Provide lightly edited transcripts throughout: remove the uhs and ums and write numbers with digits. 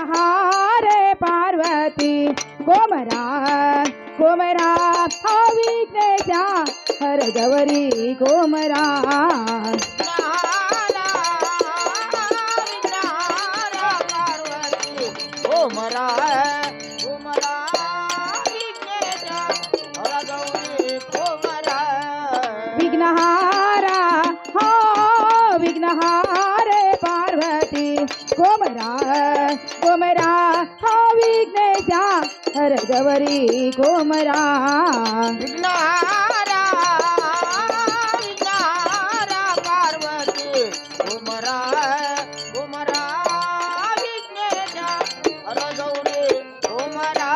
विघ्नहारे पार्वती कोमरा कोमरा हा विघ्नेशा हर गौरी कोमरा कोमरा कोमरा विघ्नेशा हर गौरी कोमरा विघ्नहारा हा विघ्नहारे पार्वती कोमरा कोमरा हा विघ्नेशा हर गौरी कोमरा विघ्नहारा विघ्नहारा पार्वती कोमरा कोमरा विघ्नेशा हर गौरी कोमरा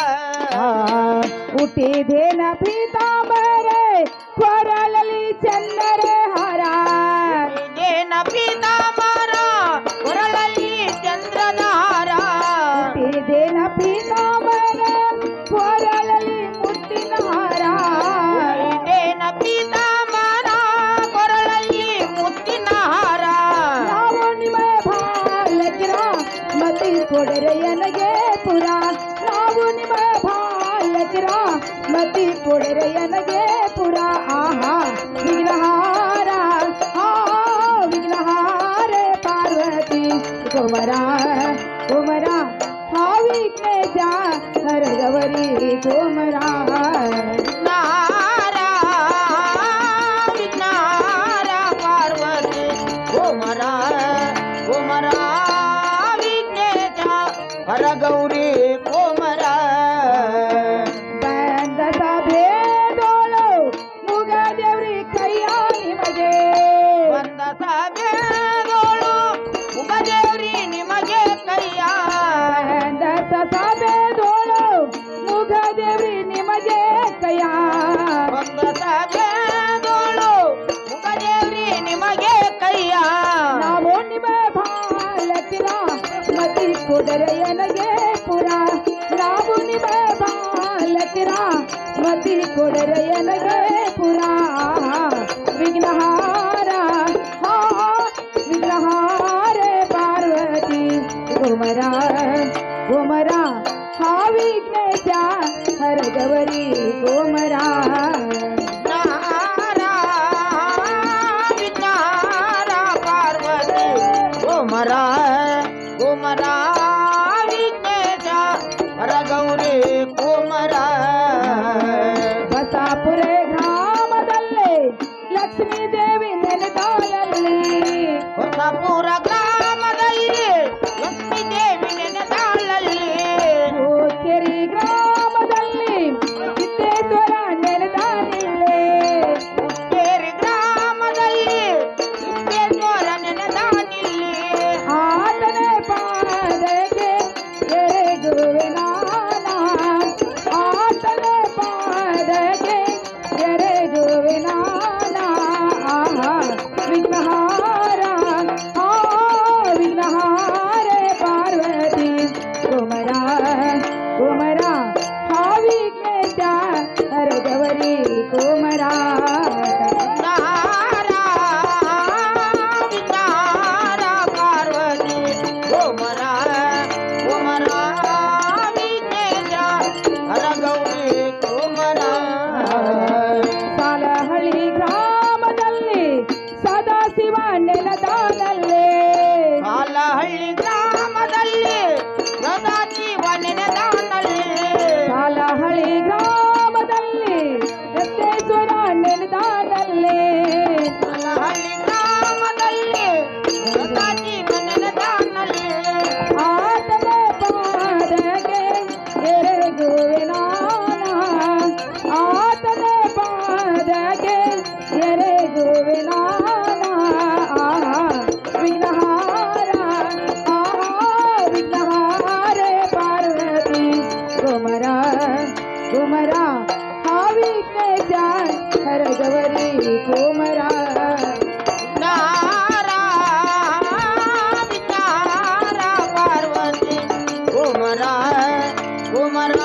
ಹುಟ್ಟಿದೇನ ಪೀತಾಂಬರೆ ಕೊರಳಲಿ ಚಂದರೆ ಹಾರ ಇದೇನ ಪೀತಾಂಬರ ಕೊರಳಲ್ಲಿ ಚಂದ್ರನ ಹಾರ ಹುಟ್ಟಿದೇನ ಪೀತಾಂಬರೆ ಕೊರಳಲಿ ಮುತ್ತಿನ ಹಾರ ಇದೇನ ಪೀತಾಂಬರ ಕೊರಳಲ್ಲಿ ಮುತ್ತಿನ ಹಾರ ನಾವು ನಿಮ್ಮ ಬಾಲಕಿರ ಮತಿ ಕೊಡರೆ ನನಗೆ ಪುರ ನಾವು ನಿಮ್ಮ ಬಾಲಕಿರ ಮತಿ ಕೊಡರೆ ನನಗೆ ಪುರ ಆಹಾ ವಿಘ್ನಹಾರ ಆ ವಿಘ್ನಹಾರೆ ಪಾರ್ವತಿ ಕುಮರ ಕುಮರ ಹಾ ವಿಘ್ನೇಶ ಹರ ಗೌರಿ ಕುಮರ ವಿಘ್ನಹಾರ ವಿಘ್ನಹಾರ ಪಾರ್ವತಿ ಕೋಮರ ಕೋಮರ ವಿಘ್ನೇಶ ಹರ ಗೌರಿ ಕೋಮರ ಬಂದ ಸಭೆದೋಳು ಮುಗ ದೇವ್ರಿ ಕೈಯ ನಿಮಗೆ ಬಂದ ಸಭೆದೋಳು ಮುಗದೇವ್ರಿ ನಿಮಗೆ ಕೈಯ ಬಂದ ಸಭೆದೋಳು ಮುಗ ದೇವ್ರಿ ನಿಮಗೆ ಕೈಯ ಬಂದ ಸಭೆದೋಳು ಮುಗದೇವ್ರಿ ನಿಮಗೆ ಕೈಯ ನಾವು ನಿಮ್ಮ ಬಾಲಕಿರ ಮತಿ ಕೊಡರೆ ನನಗೆ ಪುರ ನಾವು ನಿಮ್ಮ ಬಾಲಕಿರ ಮತಿ ಕೊಡರೆ ನನಗೆ ಪುರ ವಿಘ್ನಹಾರ ಹಾ ವಿಘ್ನಹಾರೆ ಪಾರ್ವತಿ ಕುಮರ ಕುಮರ ಹಾ ವಿಘ್ನೇಶ ಹರ ಗೌರಿ ಕುಮರ ವಿಘ್ನಹಾರ ವಿಘ್ನಹಾರ ಪಾರ್ವತಿ ಕೋಮರ ಕೋಮರ ವಿಘ್ನೇಶ ಹರ ಗೌರಿ ಕೋಮರ ಬಸಾಪುರೆ ಗ್ರಾಮದಲ್ಲಿ ಲಕ್ಷ್ಮೀ ದೇವಿ ನೆನೆದಾಳಲ್ಲಿ ಹೊಸಪುರ ಗ್ರಾಮದಲ್ಲಿ ಲಕ್ಷ್ಮೀ ದೇವಿ ನೆನೆದಾಳಲ್ಲಿ ಕೆರಿ ಗ್ರಾಮದಲ್ಲಿ ಸಿದ್ದೇಶ್ವರ ನೆನೆದಾನಿಲ್ಲೇ ಹುಕ್ಕೇರಿ ಗ್ರಾಮದಲ್ಲಿ ಸಿದ್ದೇಶ್ವರ ನೆನೆದಾನಿಲ್ಲಿ ಆತನೇ ಪಾದಕ್ಕೆ ಎರೆಗುವೆ ನಾನ ಆತನೇ ಪಾದಕ್ಕೆ ಎರೆಗುವೆ ನಾನ ಆಹಾ ವಿಘ್ನಹಾರ ಆ ವಿಘ್ನಹಾರೆ ಪಾರ್ವತಿ ಕುಮರ ಕುಮರ ಹಾ ವಿಘ್ನೇಶ ಹರ ಗೌರಿ ಕುಮರ ವಿಘ್ನಹಾರ ವಿಘ್ನಹಾರ ಪಾರ್ವತಿ ಕೋಮರ ಕೋಮರ ವಿಘ್ನೇಶ ಹರ ಗೌರಿ ಕೋಮರ ಸಾಲಹಳ್ಳಿ ಗ್ರಾಮದಲ್ಲಿ ಸದಾಶಿವ ನೆಲದಾನಲ್ಲೇ ಹಾಲಹಳ್ಳಿ ಗ್ರಾಮದಲ್ಲಿ ಸದಾಶಿವ ನೆನೆದಾನಲ್ಲಿ ಸಾಲಹಳ್ಳಿ ಗ್ರಾಮದಲ್ಲಿ ಸಿದ್ದೇಶ್ವರ ನೆಲದಾನಲ್ಲೇ ಹಾಲಹಳ್ಳಿ ಗ್ರಾಮದಲ್ಲಿ ಸದಾಶಿವ ನೆನೆದಾನಲ್ಲಿ ಆತನ ಪಾದಕ್ಕೆ ಎರೆಗುವೆ ನಾನ ಆತನ ಪಾದಕ್ಕೆ ಎರೆಗುವೆ ನಾನ ವಿಘ್ನಹಾರ ವಿಘ್ನಹಾರೆ ಪಾರ್ವತಿ ಕುಮರ ಕುಮರ ಹಾ ವಿಘ್ನೇಶ ಹರ ಗೌರಿ ಕುಮರ ವಿಘ್ನಹಾರ ವಿಘ್ನಹಾರ ಪಾರ್ವತಿ ಕುಮರ ಕುಮರ